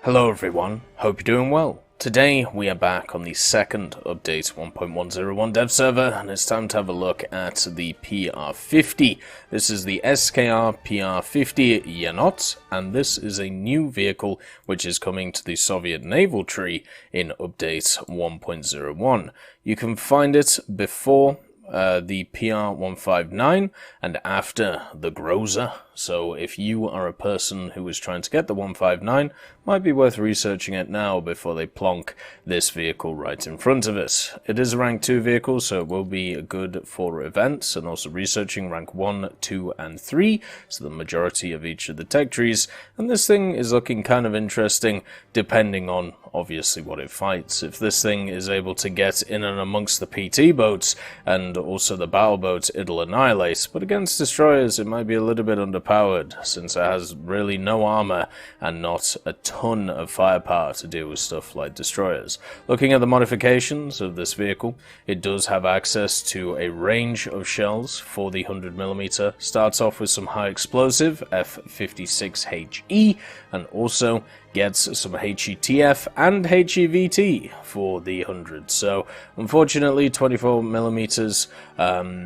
Hello everyone, hope you're doing well. Today we are back on the second update 1.101 dev server, and it's time to have a look at the Pr.50. This is the SKR Pr.50 Enot, and this is a new vehicle which is coming to the Soviet naval tree in update 1.01. You can find it before the Pr.159 and after the Groza. So if you are a person who is trying to get the 159, might be worth researching it now before they plonk this vehicle right in front of it. It is a rank 2 vehicle, so it will be good for events, and also researching rank 1, 2 and 3, so the majority of each of the tech trees. And this thing is looking kind of interesting depending on obviously what it fights. If this thing is able to get in and amongst the PT boats and also the battle boats, it'll annihilate, but against destroyers it might be a little bit underpowered since it has really no armor and not a ton of firepower to deal with stuff like destroyers. Looking at the modifications of this vehicle, it does have access to a range of shells for the 100mm. Starts off with some high explosive F56HE, and also gets some HETF and HEVT for the 100. So unfortunately 24mm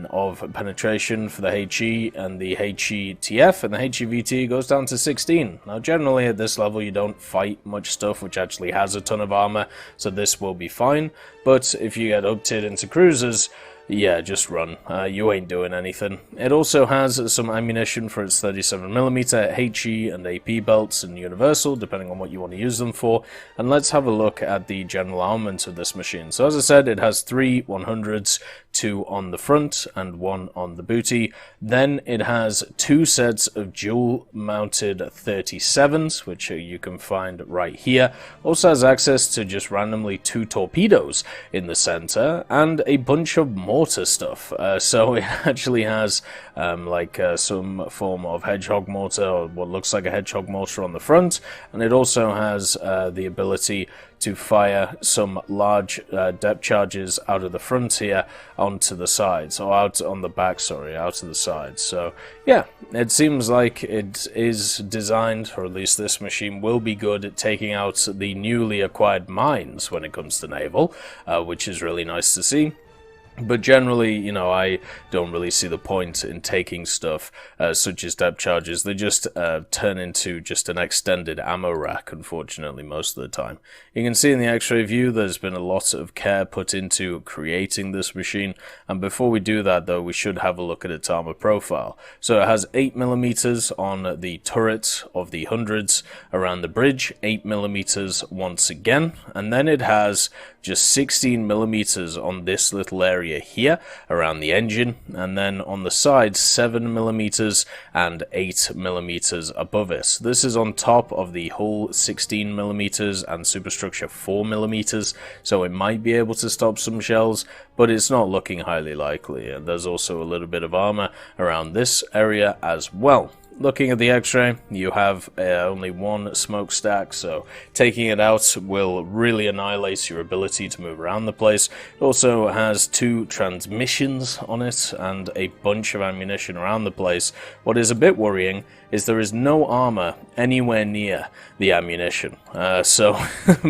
of penetration for the HE and the HETF, and the HEVT goes down to 16. Now generally at this level you don't fight much stuff which actually has a ton of armor, so this will be fine, but if you get up-tiered into cruisers, yeah, just run. You ain't doing anything. It also has some ammunition for its 37mm HE and AP belts and universal, depending on what you want to use them for. And let's have a look at the general armament of this machine. So as I said, it has 3 100s, 2 on the front and 1 on the booty. Then it has 2 sets of dual-mounted 37s, which you can find right here. Also has access to just randomly 2 torpedoes in the center and a bunch of mortar stuff. So it actually has some form of hedgehog mortar, or what looks like a hedgehog mortar on the front, and it also has the ability to fire some large depth charges out of the front here onto the sides, or out on the back, sorry, out of the sides. So yeah, it seems like it is designed, or at least this machine will be good at taking out the newly acquired mines when it comes to naval, which is really nice to see. But generally, you know, I don't really see the point in taking stuff such as depth charges. They just turn into just an extended ammo rack, unfortunately, most of the time. You can see in the X-ray view there's been a lot of care put into creating this machine. And before we do that, though, we should have a look at its armor profile. So it has 8mm on the turret of the hundreds around the bridge, 8mm once again, and then it has just 16mm on this little area here around the engine, and then on the sides 7mm and 8mm above it. This is on top of the hull 16mm and superstructure 4mm, so it might be able to stop some shells, but it's not looking highly likely. And there's also a little bit of armor around this area as well. Looking at the X-ray, you have only 1 smokestack, so taking it out will really annihilate your ability to move around the place. It also has 2 transmissions on it and a bunch of ammunition around the place. What is a bit worrying is there is no armor anywhere near the ammunition. So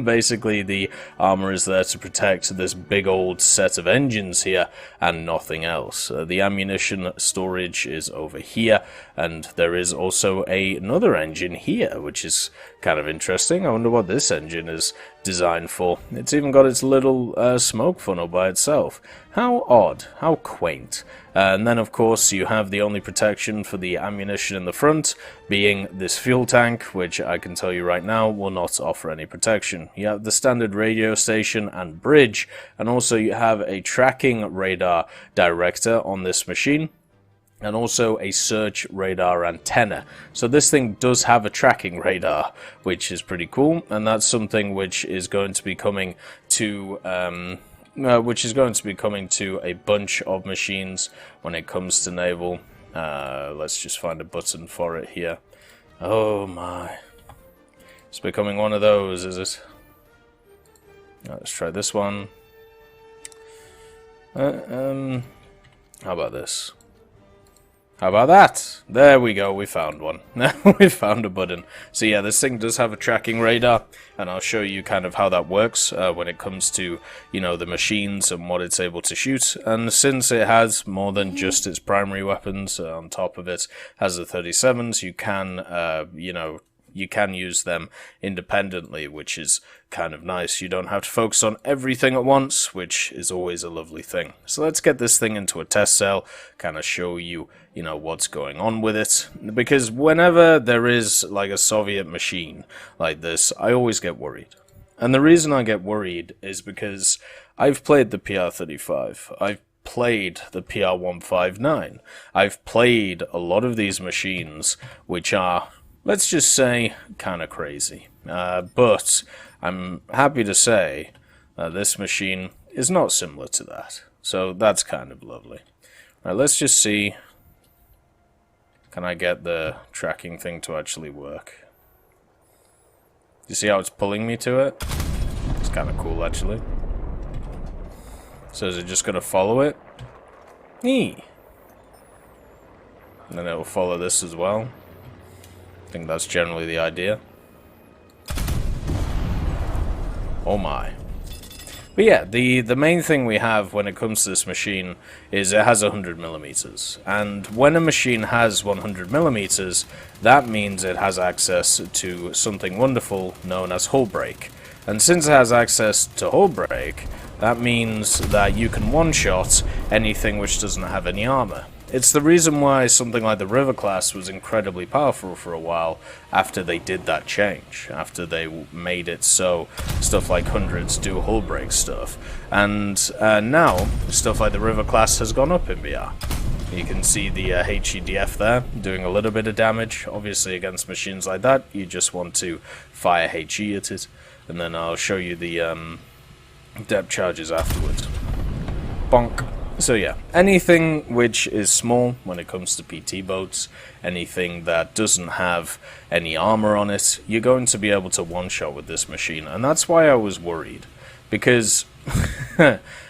basically the armor is there to protect this big old set of engines here and nothing else. The ammunition storage is over here, and there is also another engine here, which is kind of interesting. I wonder what this engine is designed for. It's even got its little smoke funnel by itself. How odd, how quaint. And then of course you have the only protection for the ammunition in the front being this fuel tank, which I can tell you right now will not offer any protection. You have the standard radio station and bridge, and also you have a tracking radar director on this machine, and also a search radar antenna. So this thing does have a tracking radar, which is pretty cool, and that's something which is going to be coming to a bunch of machines when it comes to naval. Let's just find a button for it here. Oh my. It's becoming one of those, is it? Let's try this one. How about this? How about that? There we go, we found one. We found a button. So yeah, this thing does have a tracking radar, and I'll show you kind of how that works when it comes to, you know, the machines and what it's able to shoot. And since it has more than just its primary weapons, on top of it has the 37s, you can, you know, you can use them independently, which is kind of nice. You don't have to focus on everything at once, which is always a lovely thing. So let's get this thing into a test cell, kind of show you, you know, what's going on with it. Because whenever there is like a Soviet machine like this, I always get worried. And the reason I get worried is because I've played the Pr.35. I've played the Pr.159. I've played a lot of these machines, which are, let's just say, kind of crazy. But I'm happy to say this machine is not similar to that. So that's kind of lovely. Right, let's just see. Can I get the tracking thing to actually work? You see how it's pulling me to it? It's kind of cool, actually. So is it just going to follow it? And then it will follow this as well. I think that's generally the idea. Oh my. But yeah, the main thing we have when it comes to this machine is it has 100mm. And when a machine has 100mm, that means it has access to something wonderful known as hull break. And since it has access to hull break, that means that you can one-shot anything which doesn't have any armor. It's the reason why something like the River class was incredibly powerful for a while after they did that change, after they made it so stuff like hundreds do hull break stuff. And now, stuff like the River class has gone up in BR. You can see the HEDF there, doing a little bit of damage. Obviously against machines like that, you just want to fire HE at it, and then I'll show you the depth charges afterwards. Bonk. So yeah, anything which is small when it comes to PT boats, anything that doesn't have any armor on it, you're going to be able to one-shot with this machine. And that's why I was worried, because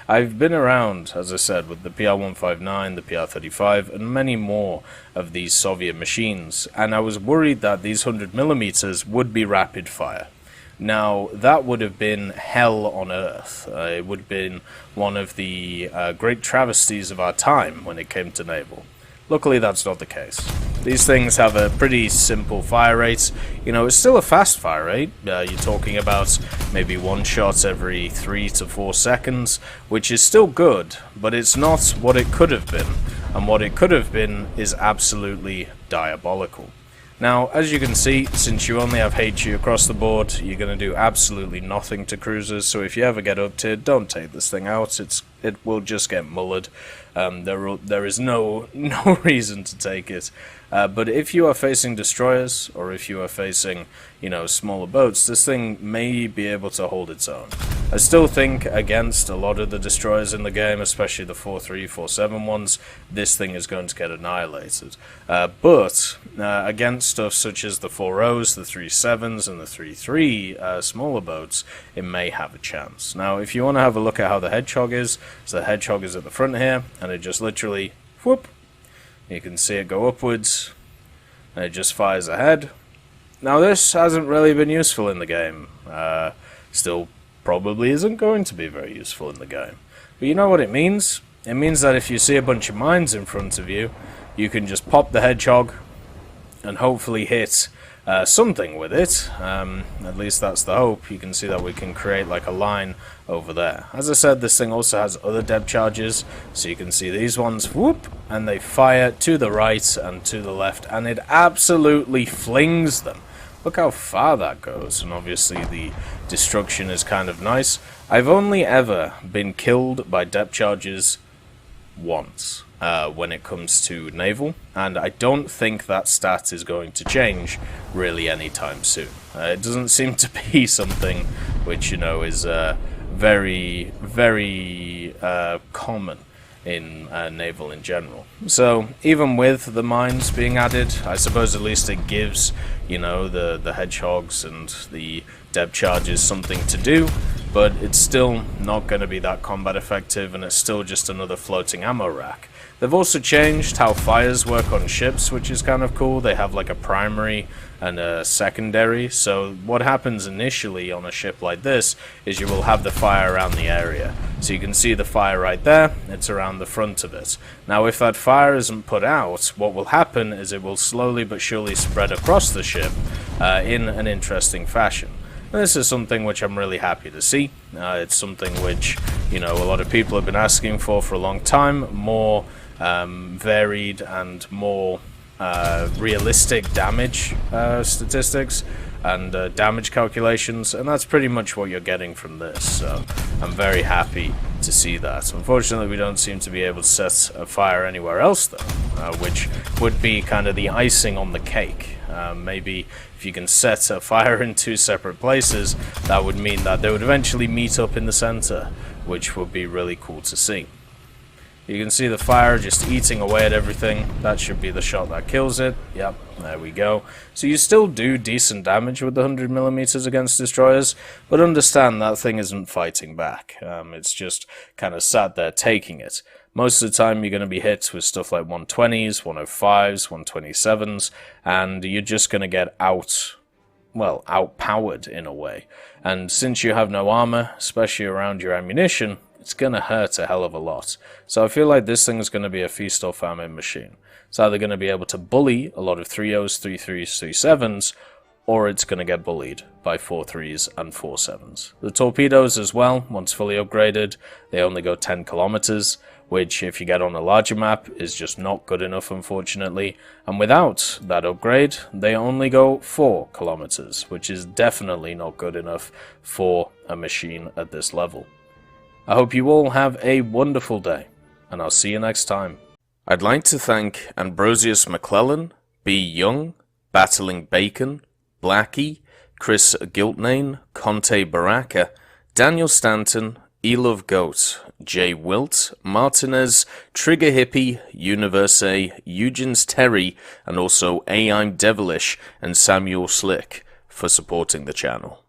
I've been around, as I said, with the Pr.159, the Pr.35, and many more of these Soviet machines, and I was worried that these 100mm would be rapid fire. Now, that would have been hell on earth. It would have been one of the great travesties of our time when it came to naval. Luckily, that's not the case. These things have a pretty simple fire rate. You know, it's still a fast fire rate. You're talking about maybe one shot every 3 to 4 seconds, which is still good, but it's not what it could have been. And what it could have been is absolutely diabolical. Now, as you can see, since you only have HE across the board, you're going to do absolutely nothing to cruisers, so if you ever get up to it, don't take this thing out. It will just get mullered. There is no reason to take it. But if you are facing destroyers, or if you are facing, you know, smaller boats, this thing may be able to hold its own. I still think against a lot of the destroyers in the game, especially the 4.3, 4.7 ones, this thing is going to get annihilated. But against stuff such as the 4.0s, the 3.7s, and the 3.3 smaller boats, it may have a chance. Now, if you want to have a look at how the Hedgehog is, so the Hedgehog is at the front here, and it just literally, whoop, you can see it go upwards, and it just fires ahead. Now, this hasn't really been useful in the game. Still probably isn't going to be very useful in the game. But you know what it means? It means that if you see a bunch of mines in front of you, you can just pop the Hedgehog and hopefully hit something with it. At least that's the hope. You can see that we can create like a line over there. As I said, this thing also has other depth charges, so you can see these ones, whoop, and they fire to the right and to the left, and it absolutely flings them. Look how far that goes, and obviously the destruction is kind of nice. I've only ever been killed by depth charges once when it comes to naval, and I don't think that stat is going to change really anytime soon. It doesn't seem to be something which, you know, is very, very common in naval in general. So even with the mines being added, I suppose at least it gives, you know, the Hedgehogs and the depth charge is something to do, but it's still not going to be that combat effective, and it's still just another floating ammo rack. They've also changed how fires work on ships, which is kind of cool. They have like a primary and a secondary, so what happens initially on a ship like this is you will have the fire around the area. So you can see the fire right there, it's around the front of it. Now if that fire isn't put out, what will happen is it will slowly but surely spread across the ship in an interesting fashion. This is something which I'm really happy to see. It's something which, you know, a lot of people have been asking for a long time. More varied and more realistic damage statistics and damage calculations, and that's pretty much what you're getting from this. So I'm very happy to see that. Unfortunately, we don't seem to be able to set a fire anywhere else though, which would be kind of the icing on the cake. Maybe if you can set a fire in two separate places, that would mean that they would eventually meet up in the center, which would be really cool to see. You can see the fire just eating away at everything. That should be the shot that kills it. Yep, there we go. So you still do decent damage with the 100mm against destroyers, but understand that thing isn't fighting back. It's just kind of sat there taking it. Most of the time you're going to be hit with stuff like 120s, 105s, 127s, and you're just going to get outpowered in a way. And since you have no armor, especially around your ammunition, it's going to hurt a hell of a lot. So I feel like this thing is going to be a feast or famine machine. It's either going to be able to bully a lot of 3.0s, 3.3s, 3.7s, or it's going to get bullied by 4.3s and 4.7s. The torpedoes as well, once fully upgraded, they only go 10 kilometers, which if you get on a larger map is just not good enough, unfortunately. And without that upgrade, they only go 4 kilometers, which is definitely not good enough for a machine at this level. I hope you all have a wonderful day, and I'll see you next time. I'd like to thank Ambrosius McClellan, B. Young, Battling Bacon, Blackie, Chris Giltnane, Conte Baraka, Daniel Stanton, Elove Goat, Jay Wilt, Martinez, Trigger Hippie, Universe, Eugens Terry, and also I'm Devilish and Samuel Slick for supporting the channel.